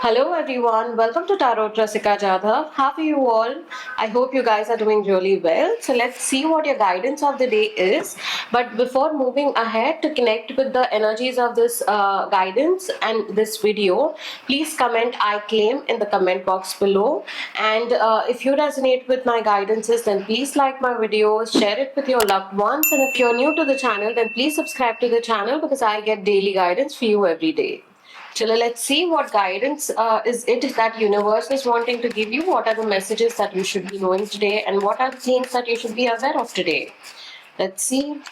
Hello everyone, welcome to Tarot Rasika Jadhav. How are you all? I hope you guys are doing really well. So let's see what your guidance of the day is. But before moving ahead to connect with the energies of this guidance and this video, please comment I claim in the comment box below. And if you resonate with my guidances, then please like my videos, share it with your loved ones. And if you're new to the channel, then please subscribe to the channel because I get daily guidance for you every day. Chalo, let's see what guidance is it that universe is wanting to give you. What are the messages that you should be knowing today, and what are the things that you should be aware of today? Let's see.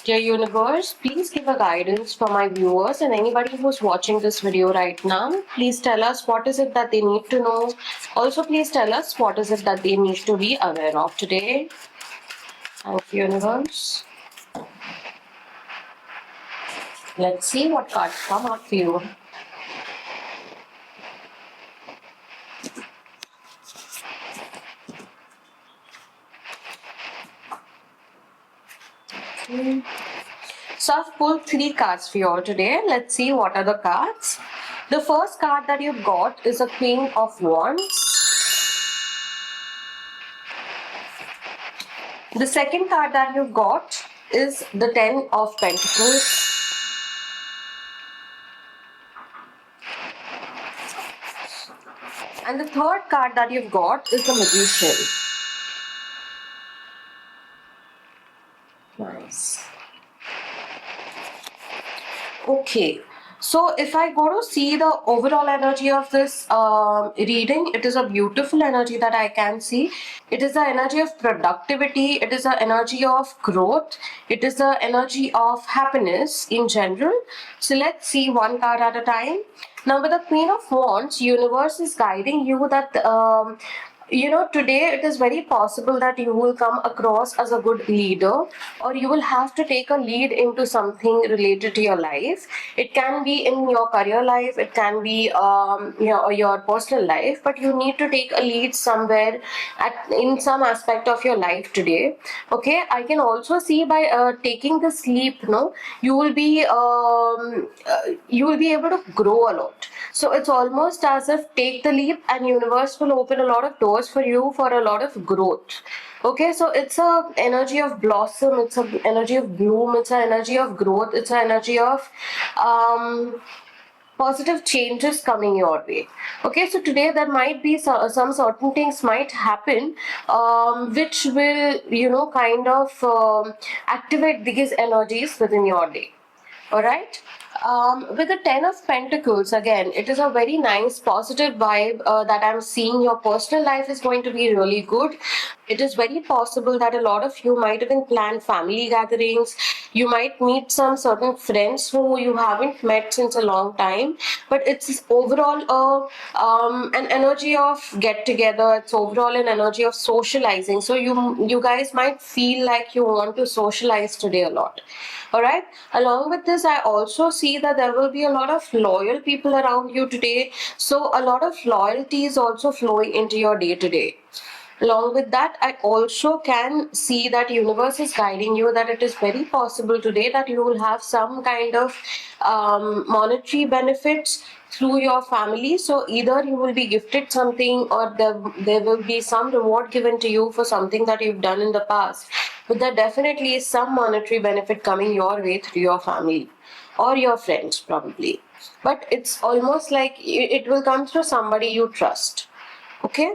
Dear universe, please give a guidance for my viewers and anybody who's watching this video right now. Please tell us what is it that they need to know. Also, please tell us what is it that they need to be aware of today. Thank you, universe. Let's see what cards come up for you. So I've pulled 3 cards for you all today. Let's see what are the cards. The first card that you've got is a Queen of Wands. The second card that you've got is the Ten of Pentacles. And the third card that you've got is the Magician. Nice. Okay, so if I go to see the overall energy of this reading, it is a beautiful energy that I can see. It is the energy of productivity, it is the energy of growth, it is the energy of happiness in general. So let's see one card at a time. Now with the Queen of Wands, universe is guiding you that today it is very possible that you will come across as a good leader, or you will have to take a lead into something related to your life. It can be in your career life, it can be your personal life, but you need to take a lead somewhere in some aspect of your life today. Okay, I can also see by taking this leap, you will be able to grow a lot. So it's almost as if take the leap and universe will open a lot of doors for you for a lot of growth. Okay, so it's a energy of blossom, it's an energy of bloom, it's an energy of growth, it's an energy of positive changes coming your way. Okay, so today there might be some certain things might happen which will kind of activate these energies within your day. All right. With the Ten of Pentacles, again, it is a very nice positive vibe that I'm seeing. Your personal life is going to be really good. It is very possible that a lot of you might even plan family gatherings. You might meet some certain friends who you haven't met since a long time. But it's overall an energy of get together. It's overall an energy of socializing. So you guys might feel like you want to socialize today a lot. All right. Along with this, I also see that there will be a lot of loyal people around you today. So a lot of loyalty is also flowing into your day to day. Along with that, I also can see that universe is guiding you that it is very possible today that you will have some kind of monetary benefits through your family. So either you will be gifted something, or there will be some reward given to you for something that you've done in the past. But there definitely is some monetary benefit coming your way through your family or your friends probably. But it's almost like it will come through somebody you trust. Okay.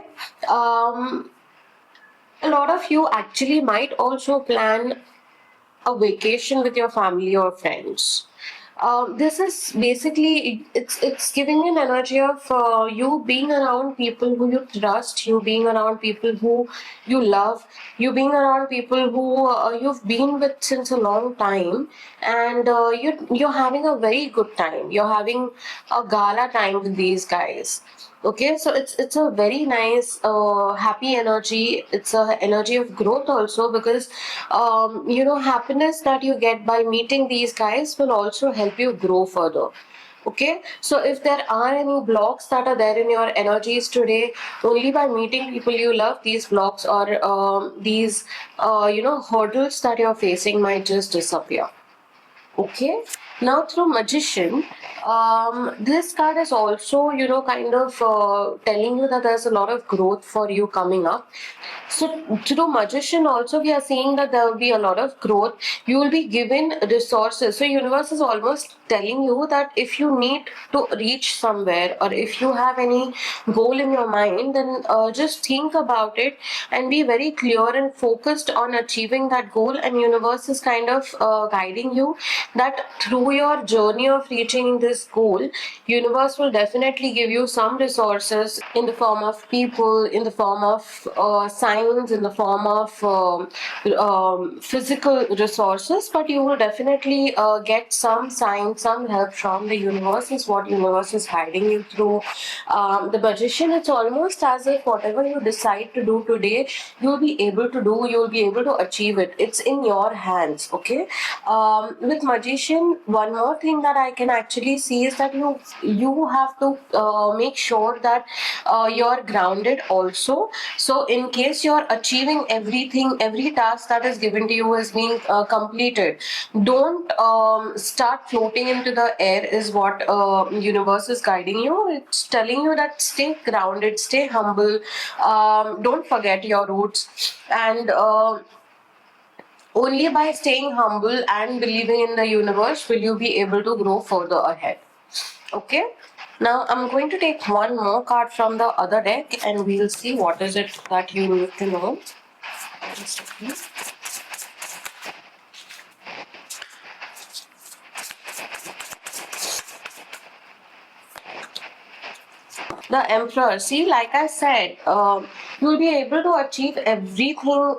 A lot of you actually might also plan a vacation with your family or friends. This is basically it's giving an energy of you being around people who you trust, you being around people who you love, you being around people who you've been with since a long time, and you're having a very good time. You're having a gala time with these guys. Okay, so it's a very nice happy energy. It's a energy of growth also, because happiness that you get by meeting these guys will also help you grow further. Okay, so if there are any blocks that are there in your energies today, only by meeting people you love, these blocks or these hurdles that you're facing might just disappear. Okay, now through Magician, This card is also, kind of telling you that there's a lot of growth for you coming up. So to the magician also, we are seeing that there will be a lot of growth. You will be given resources. So universe is almost telling you that if you need to reach somewhere, or if you have any goal in your mind, then just think about it and be very clear and focused on achieving that goal. And universe is kind of guiding you that through your journey of reaching this goal, universe will definitely give you some resources in the form of people, in the form of signs, in the form of physical resources, but you will definitely get some signs, some help from the universe is what universe is guiding you through. The magician, it's almost as if whatever you decide to do today, you'll be able to do, you'll be able to achieve it. It's in your hands, okay? With magician, one more thing that I can actually see is that you have to make sure that you're grounded also. So in case you're achieving everything, every task that is given to you is being completed, don't start floating into the air is what universe is guiding you. It's telling you that stay grounded, stay humble, don't forget your roots, and only by staying humble and believing in the universe will you be able to grow further ahead. Okay, now I'm going to take one more card from the other deck and we'll see what is it that you need to know. Just a second. The Emperor. See, like I said, you'll be able to achieve everything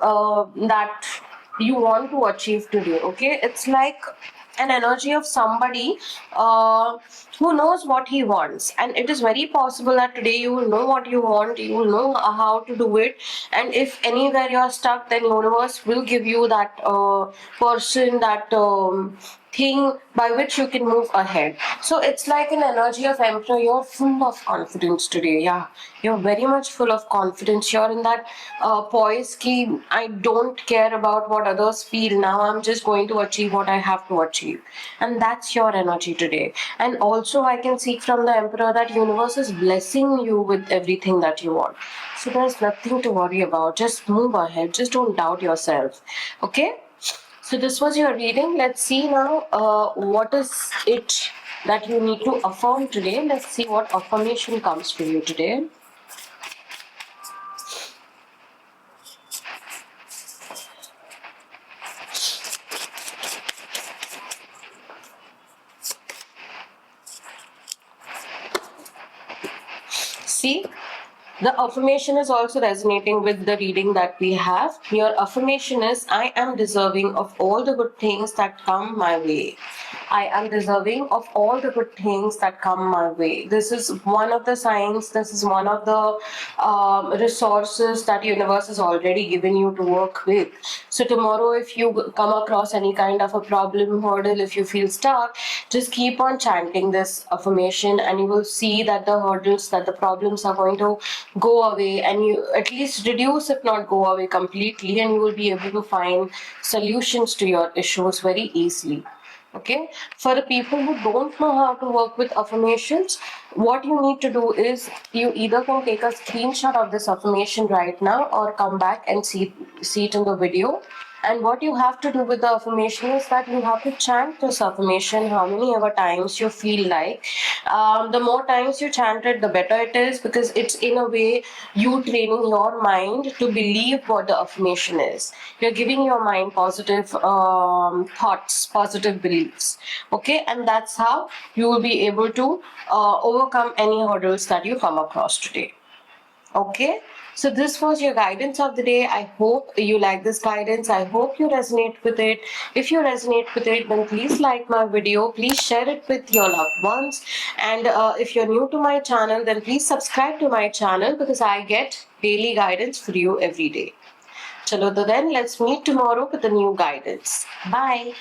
that you want to achieve today. Okay, it's like an energy of somebody who knows what he wants, and it is very possible that today you will know what you want, you will know how to do it, and if anywhere you're stuck, then universe will give you that person, that thing by which you can move ahead. So it's like an energy of Emperor. You're full of confidence today. Yeah, you're very much full of confidence. You're in that poise ki I don't care about what others feel. Now I'm just going to achieve what I have to achieve, and that's your energy today. And also I can see from the Emperor that universe is blessing you with everything that you want. So there's nothing to worry about. Just move ahead. Just don't doubt yourself. Okay. So this was your reading. Let's see now what is it that you need to affirm today. Let's see what affirmation comes for you today. See, the affirmation is also resonating with the reading that we have. Your affirmation is, I am deserving of all the good things that come my way. I am deserving of all the good things that come my way. This is one of the signs, this is one of the resources that universe has already given you to work with. So tomorrow, if you come across any kind of a problem, hurdle, if you feel stuck, just keep on chanting this affirmation and you will see that the hurdles, that the problems are going to go away, and you at least reduce, if not go away completely, and you will be able to find solutions to your issues very easily. Okay, for the people who don't know how to work with affirmations, what you need to do is you either can take a screenshot of this affirmation right now or come back and see it in the video. And what you have to do with the affirmation is that you have to chant this affirmation how many ever times you feel like. The more times you chant it, the better it is, because it's in a way you training your mind to believe what the affirmation is. You're giving your mind positive thoughts, positive beliefs. Okay, and that's how you will be able to overcome any hurdles that you come across today. Okay, so this was your guidance of the day. I hope you like this guidance. I hope you resonate with it. If you resonate with it, then please like my video. Please share it with your loved ones. And if you're new to my channel, then please subscribe to my channel, because I get daily guidance for you every day. Chalo, then let's meet tomorrow with a new guidance. Bye.